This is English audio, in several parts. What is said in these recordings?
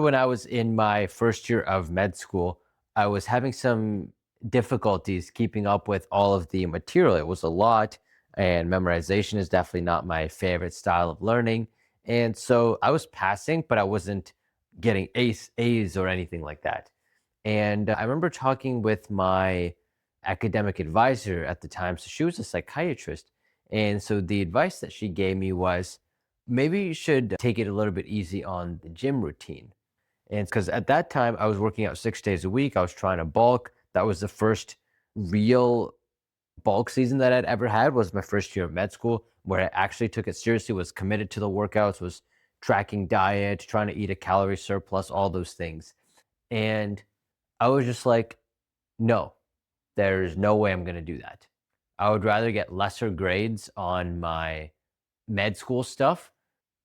when I was in my first year of med school, I was having some difficulties keeping up with all of the material. It was a lot, and memorization is definitely not my favorite style of learning. And so I was passing, but I wasn't getting A's or anything like that. And I remember talking with my academic advisor at the time. So she was a psychiatrist. And so the advice that she gave me was maybe you should take it a little bit easy on the gym routine. And because at that time I was working out 6 days a week, I was trying to bulk. That was the first real bulk season that I'd ever had, was my first year of med school, where I actually took it seriously, was committed to the workouts, was tracking diet, trying to eat a calorie surplus, all those things. And I was just like, no, there's no way I'm going to do that. I would rather get lesser grades on my med school stuff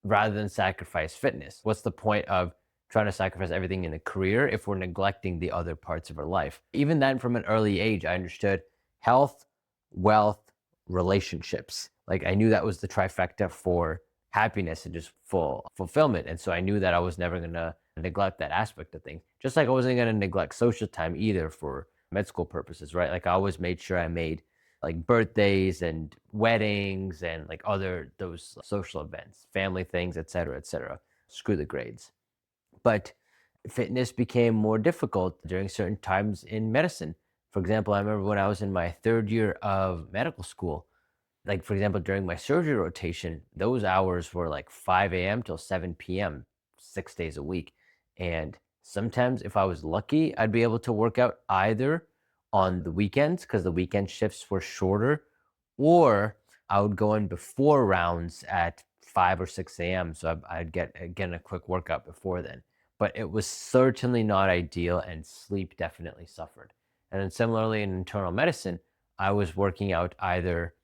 rather than sacrifice fitness. What's the point of trying to sacrifice everything in a career if we're neglecting the other parts of our life? Even then, from an early age, I understood health, wealth, relationships. Like I knew that was the trifecta for happiness and just full fulfillment. And so I knew that I was never going to neglect that aspect of things. Just like I wasn't going to neglect social time either for med school purposes, right? Like I always made sure I made like birthdays and weddings and like other those social events, family things, et cetera, et cetera. Screw the grades. But fitness became more difficult during certain times in medicine. For example, I remember when I was in my third year of medical school, like for example, during my surgery rotation, those hours were like 5 a.m. till 7 p.m., 6 days a week. And sometimes if I was lucky, I'd be able to work out either on the weekends because the weekend shifts were shorter, or I would go in before rounds at 5 or 6 a.m. So I'd get again a quick workout before then. But it was certainly not ideal, and sleep definitely suffered. And then similarly in internal medicine, I was working out either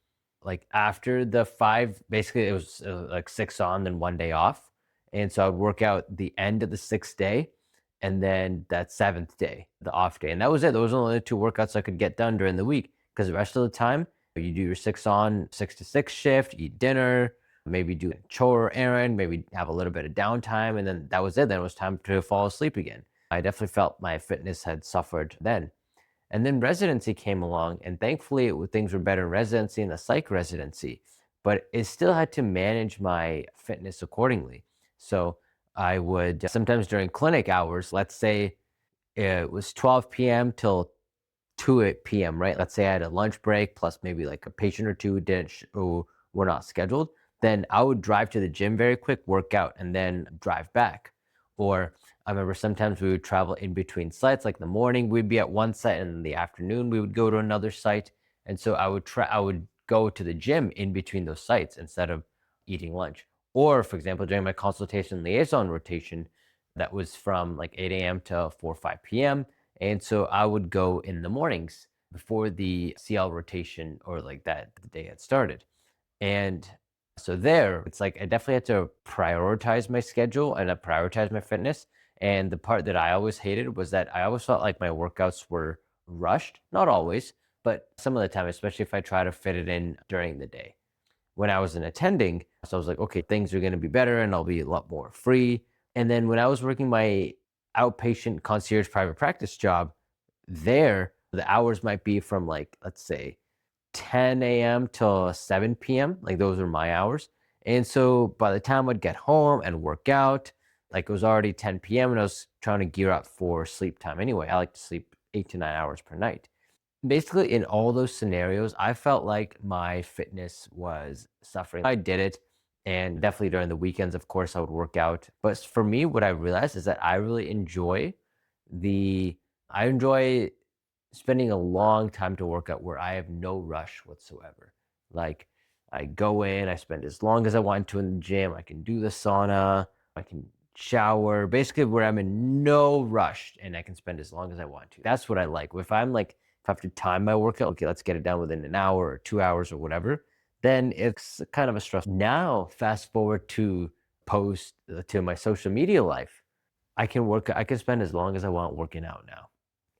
like after the five, basically it was like six on, then 1 day off. And so I'd work out the end of the sixth day and then that seventh day, the off day. And that was it. Those were only the two workouts I could get done during the week because the rest of the time, you do your six on, 6 to 6 shift, eat dinner, maybe do a chore errand, maybe have a little bit of downtime. And then that was it. Then it was time to fall asleep again. I definitely felt my fitness had suffered then. And then residency came along, and thankfully things were better in residency and the psych residency, but it still had to manage my fitness accordingly. So I would sometimes during clinic hours, let's say it was 12 p.m. till 2 p.m., right? Let's say I had a lunch break plus maybe like a patient or two who were not scheduled. Then I would drive to the gym very quick, work out, and then drive back. Or I remember sometimes we would travel in between sites. Like in the morning, we'd be at one site, and in the afternoon, we would go to another site. And so I would go to the gym in between those sites instead of eating lunch. Or, for example, during my consultation liaison rotation, that was from like 8 a.m. to 4 or 5 p.m. And so I would go in the mornings before the CL rotation or like that the day had started. And so there, it's like I definitely had to prioritize my schedule and I prioritize my fitness. And the part that I always hated was that I always felt like my workouts were rushed. Not always, but some of the time, especially if I try to fit it in during the day. When I was an attending, so I was like, okay, things are going to be better and I'll be a lot more free. And then when I was working my outpatient concierge private practice job, there, the hours might be from like, let's say, 10 a.m. till 7 p.m. Like those are my hours. And so by the time I'd get home and work out, like it was already 10 p.m. and I was trying to gear up for sleep time anyway. I like to sleep 8 to 9 hours per night. Basically, in all those scenarios, I felt like my fitness was suffering. I did it. And definitely during the weekends, of course, I would work out. But for me, what I realized is that I really enjoy the, I enjoy spending a long time to work out where I have no rush whatsoever. Like I go in, I spend as long as I want to in the gym. I can do the sauna, I can shower, basically where I'm in no rush and I can spend as long as I want to. That's what I like. If I'm like, if I have to time my workout, okay, let's get it done within an hour or 2 hours or whatever, then it's kind of a stress. Now, fast forward to post to my social media life. I can spend as long as I want working out now.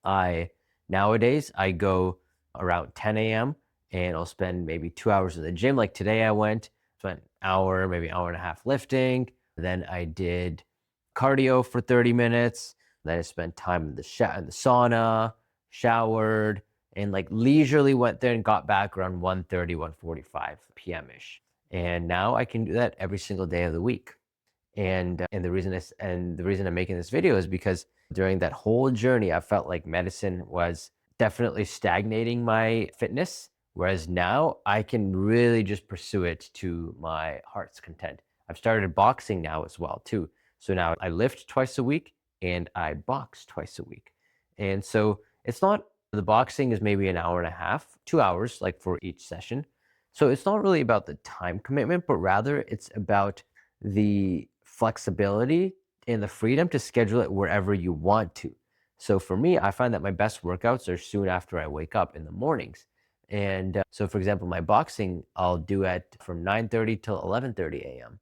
I Nowadays I go around 10 a.m. and I'll spend maybe 2 hours in the gym. Like today I spent an hour, maybe hour and a half lifting. Then I did cardio for 30 minutes. Then I spent time in in the sauna, showered, and like leisurely went there and got back around 1:30, 1:45 p.m. ish. And now I can do that every single day of the week. And the reason I'm making this video is because during that whole journey, I felt like medicine was definitely stagnating my fitness, whereas now I can really just pursue it to my heart's content. I've started boxing now as well too. So now I lift twice a week and I box twice a week. And so it's not the boxing is maybe an hour and a half, 2 hours like for each session. So it's not really about the time commitment, but rather it's about the flexibility and the freedom to schedule it wherever you want to. So for me, I find that my best workouts are soon after I wake up in the mornings. And so, for example, my boxing, I'll do at from 9:30 till 11:30 a.m.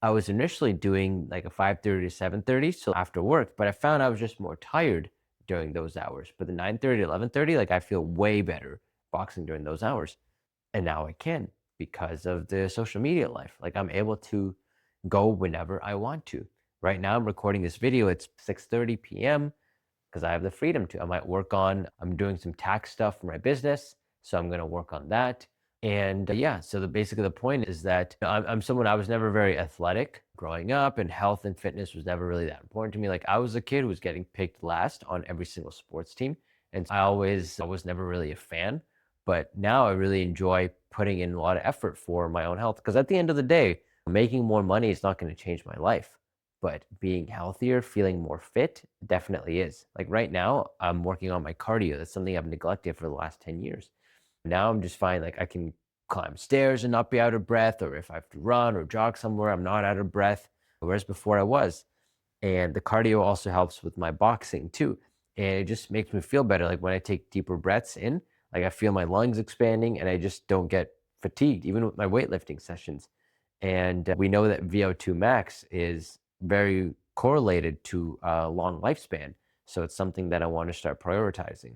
I was initially doing like a 5:30 to 7:30, so after work, but I found I was just more tired during those hours. But the 9:30 to 11:30, like I feel way better boxing during those hours. And now I can because of the social media life. Like I'm able to go whenever I want to. Right now I'm recording this video. It's 6:30 p.m. because I have the freedom to. I'm doing some tax stuff for my business, so I'm going to work on that. And yeah, so basically the point is that I'm someone, I was never very athletic growing up, and health and fitness was never really that important to me. Like I was a kid who was getting picked last on every single sports team. And I was never really a fan. But now I really enjoy putting in a lot of effort for my own health. Because at the end of the day, making more money is not going to change my life. But being healthier, feeling more fit definitely is. Like right now, I'm working on my cardio. That's something I've neglected for the last 10 years. Now I'm just fine. Like I can climb stairs and not be out of breath, or if I have to run or jog somewhere, I'm not out of breath. Whereas before I was. And the cardio also helps with my boxing too. And it just makes me feel better. Like when I take deeper breaths in, like I feel my lungs expanding and I just don't get fatigued, even with my weightlifting sessions. And we know that VO2 max is very correlated to a long lifespan. So it's something that I want to start prioritizing.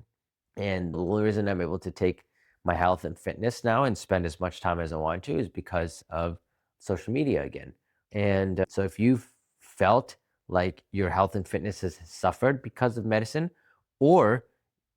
And the only reason I'm able to take my health and fitness now and spend as much time as I want to is because of social media again. And so if you've felt like your health and fitness has suffered because of medicine, or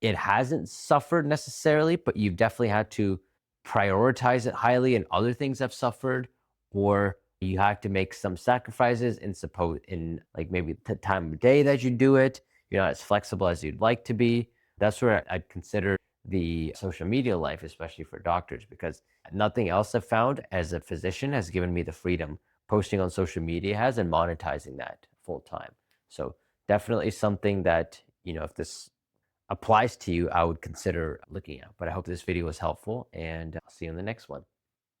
it hasn't suffered necessarily, but you've definitely had to prioritize it highly and other things have suffered, or you have to make some sacrifices in like maybe the time of day that you do it, you're not as flexible as you'd like to be. That's where I'd consider the social media life, especially for doctors, because nothing else I've found as a physician has given me the freedom posting on social media has and monetizing that full time. So definitely something that, if this applies to you, I would consider looking at. But I hope this video was helpful, and I'll see you in the next one.